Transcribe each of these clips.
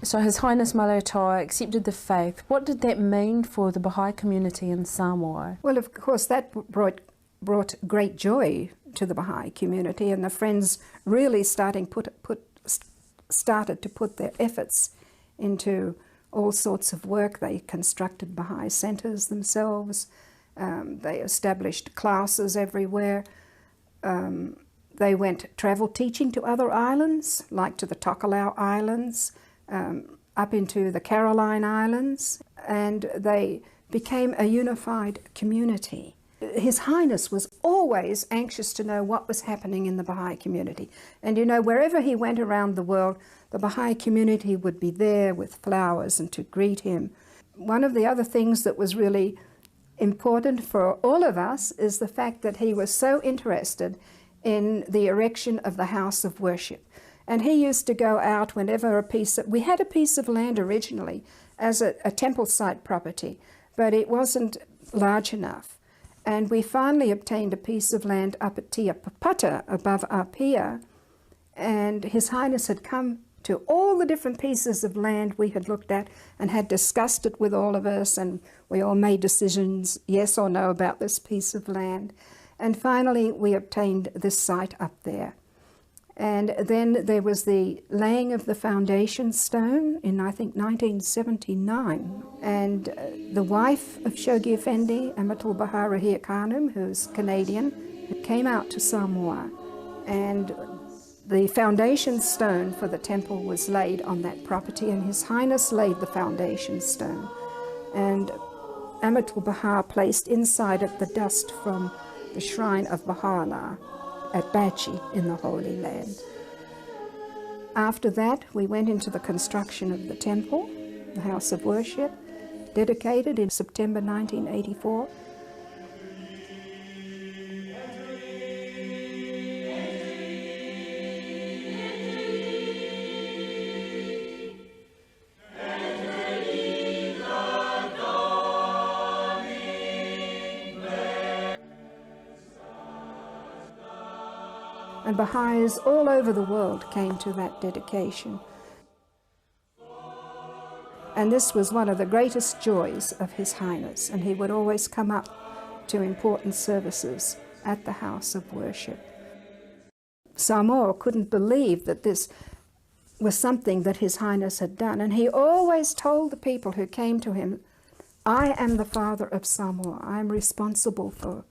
So His Highness Maliotoa accepted the faith. What did that mean for the Baha'i community in Samoa? Well, of course, that brought great joy to the Baha'i community, and the Friends really started to put their efforts into all sorts of work. They constructed Baha'i centres themselves. They established classes everywhere. They went travel teaching to other islands, like to the Tokelau Islands, up into the Caroline Islands, and they became a unified community. His Highness was always anxious to know what was happening in the Baha'i community. And you know, wherever he went around the world, the Baha'i community would be there with flowers and to greet him. One of the other things that was really important for all of us is the fact that he was so interested in the erection of the House of Worship. And he used to go out whenever we had a piece of land originally as a temple site property, but it wasn't large enough. And we finally obtained a piece of land up at Tiapapata, above our pier, and His Highness had come to all the different pieces of land we had looked at and had discussed it with all of us, and we all made decisions, yes or no, about this piece of land. And finally we obtained this site up there. And then there was the laying of the foundation stone in, I think, 1979. And the wife of Shoghi Effendi, Amatul Bahar Rahir Khanum, who's Canadian, came out to Samoa. And the foundation stone for the temple was laid on that property, and His Highness laid the foundation stone. And Amatul Bahar placed inside it the dust from the shrine of Baha'u'llah at Bachi in the Holy Land. After that, we went into the construction of the temple, the House of Worship, dedicated in September 1984. And Baha'is all over the world came to that dedication. And this was one of the greatest joys of His Highness, and he would always come up to important services at the House of Worship. Samoa couldn't believe that this was something that His Highness had done, and he always told the people who came to him, I am the father of Samoa. I am responsible for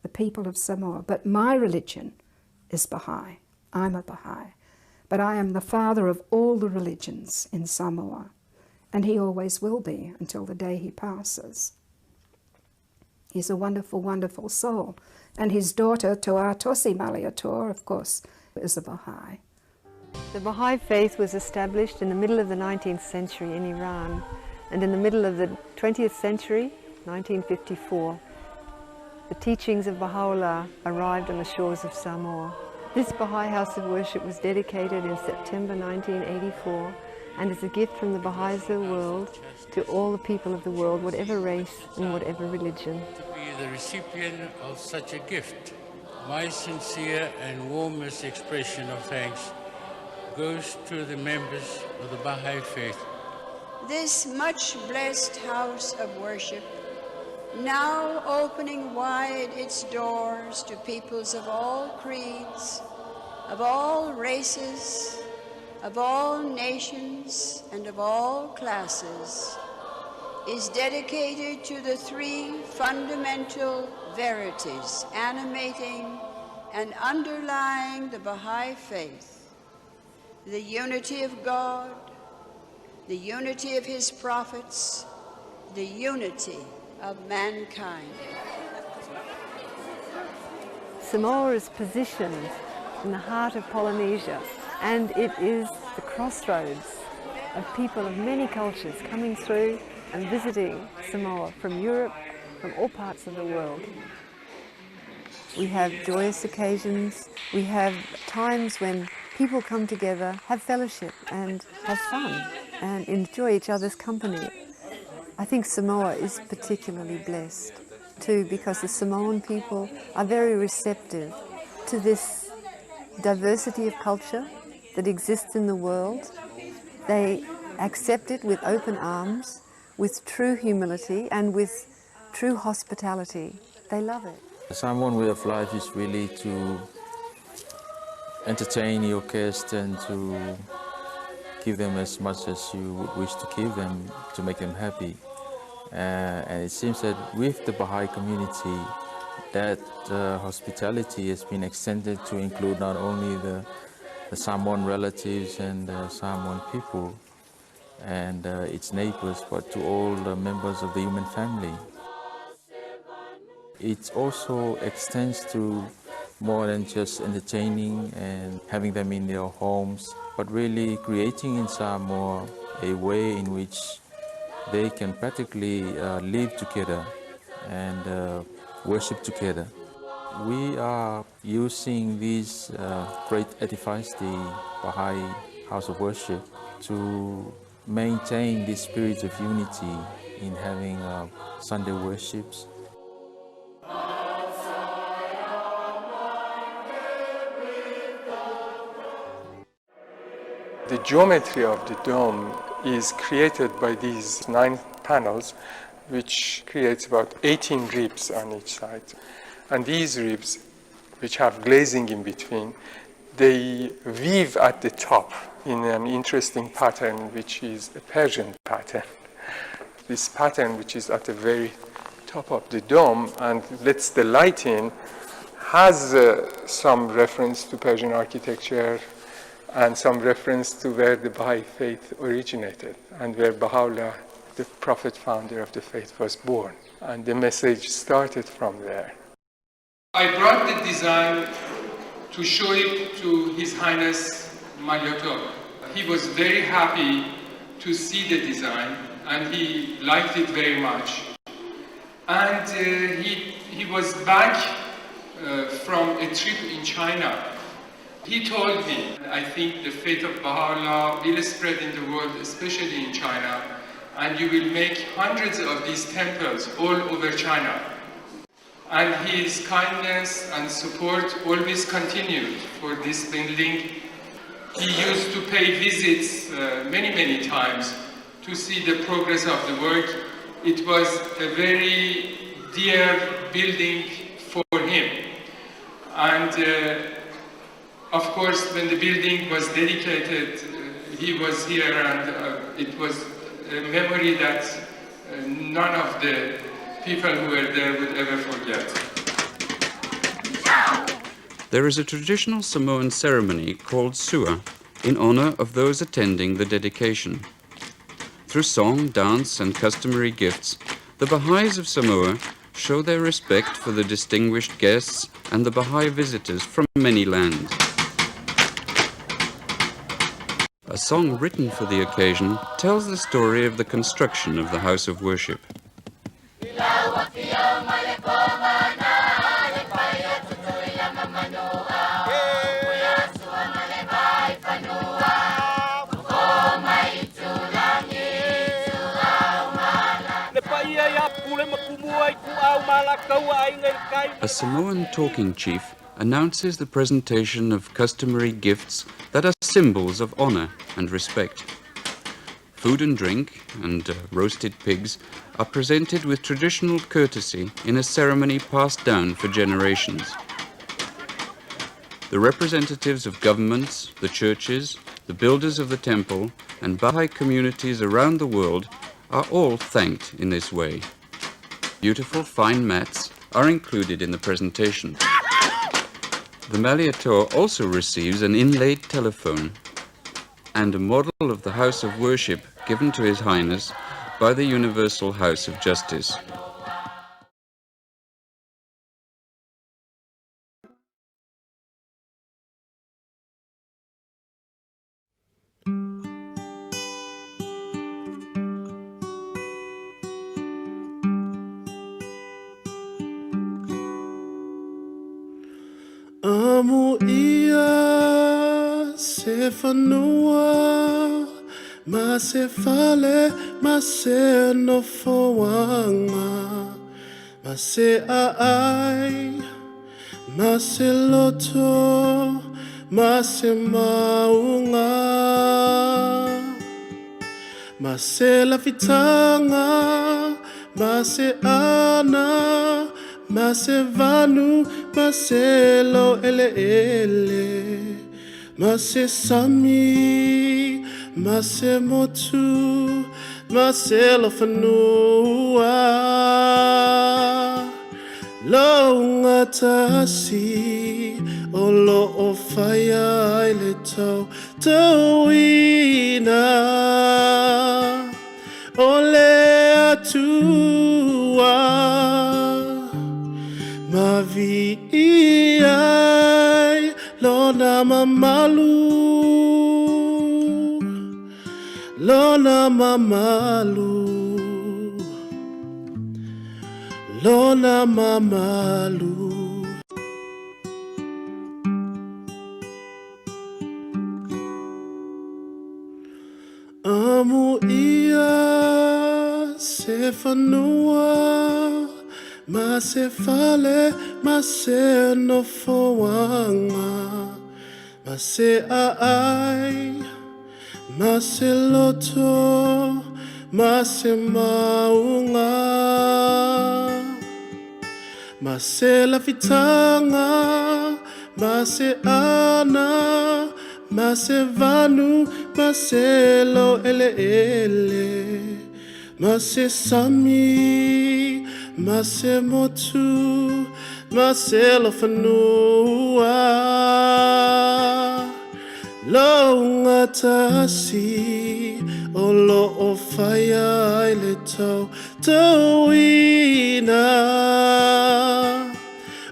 the people of Samoa, but my religion is Baha'i. I'm a Baha'i. But I am the father of all the religions in Samoa, and he always will be until the day he passes. He's a wonderful, wonderful soul. And his daughter, Toa Tosi Maliotoa, of course, is a Baha'i. The Baha'i faith was established in the middle of the 19th century in Iran, and in the middle of the 20th century, 1954, the teachings of Baha'u'llah arrived on the shores of Samoa. This Baha'i House of Worship was dedicated in September 1984 and is a gift from the Baha'is of the world to all the people of the world, whatever race and whatever religion. To be the recipient of such a gift, my sincere and warmest expression of thanks goes to the members of the Baha'i faith. This much blessed house of worship, now opening wide its doors to peoples of all creeds, of all races, of all nations, and of all classes, is dedicated to the three fundamental verities animating and underlying the Baha'i faith: the unity of God, the unity of His prophets, the unity of mankind. Samoa is positioned in the heart of Polynesia, and it is the crossroads of people of many cultures coming through and visiting Samoa from Europe, from all parts of the world. We have joyous occasions, we have times when people come together, have fellowship and have fun and enjoy each other's company. I think Samoa is particularly blessed too, because the Samoan people are very receptive to this diversity of culture that exists in the world. They accept it with open arms, with true humility and with true hospitality. They love it. The Samoan way of life is really to entertain your guests and to give them as much as you would wish to give them to make them happy. And it seems that with the Baha'i community, that hospitality has been extended to include not only the Samoan relatives and the Samoan people and its neighbors, but to all the members of the human family. It also extends to more than just entertaining and having them in their homes, but really creating in Samoa a way in which they can practically live together and worship together. We are using these great edifice, the Baha'i House of Worship, to maintain this spirit of unity in having Sunday worships. The geometry of the dome is created by these 9 panels, which creates about 18 ribs on each side. And these ribs, which have glazing in between, they weave at the top in an interesting pattern, which is a Persian pattern. This pattern, which is at the very top of the dome and lets the light in, has some reference to Persian architecture and some reference to where the Baha'i faith originated and where Baha'u'llah, the prophet founder of the faith, was born. And the message started from there. I brought the design to show it to His Highness Malyoto. He was very happy to see the design and he liked it very much. And he was back from a trip in China. He told me, I think the faith of Baha'u'llah will spread in the world, especially in China, and you will make hundreds of these temples all over China. And his kindness and support always continued for this building. He used to pay visits many times to see the progress of the work. It was a very dear building for him. And of course, when the building was dedicated, he was here, and it was a memory that none of the people who were there would ever forget. There is a traditional Samoan ceremony called sua in honor of those attending the dedication. Through song, dance, and customary gifts, the Baha'is of Samoa show their respect for the distinguished guests and the Baha'i visitors from many lands. A song written for the occasion tells the story of the construction of the House of Worship. A Samoan talking chief announces the presentation of customary gifts that are symbols of honor and respect. Food and drink and roasted pigs are presented with traditional courtesy in a ceremony passed down for generations. The representatives of governments, the churches, the builders of the temple, and Baha'i communities around the world are all thanked in this way. Beautiful fine mats are included in the presentation. The Maliator also receives an inlaid telephone and a model of the House of Worship given to His Highness by the Universal House of Justice. Amu ia se whanua, ma se whale, ma se no whawanga, ma se aai, ma se loto, ma se maunga. Mase lafitanga, mase ana, mase vanu, mase lo ele ele, mase sami, mase motu, mase lo fanua, lo ngatasi, olo o faya ile tau tauina, ole atua, mavi iai, lona mamalu, lona mamalu, lona mamalu. Amo ia se fanua, ma se fale, ma se no foanga, ma se ai, ma se loto, ma se maunga, ma se lafitanga, ma se ana, ma se vanu, ma se lo ele ele, ma se sami, ma se motu, ma se lo fanua, lo ngatasi, o lo o faya ile tau tauina,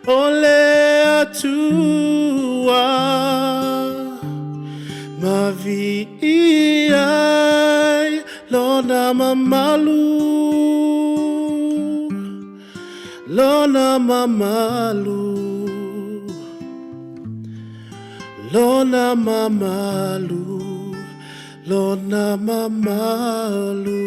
ole atua, mavi iai, lona mamalu, lona mamalu, lona mamalu, lona mamalu.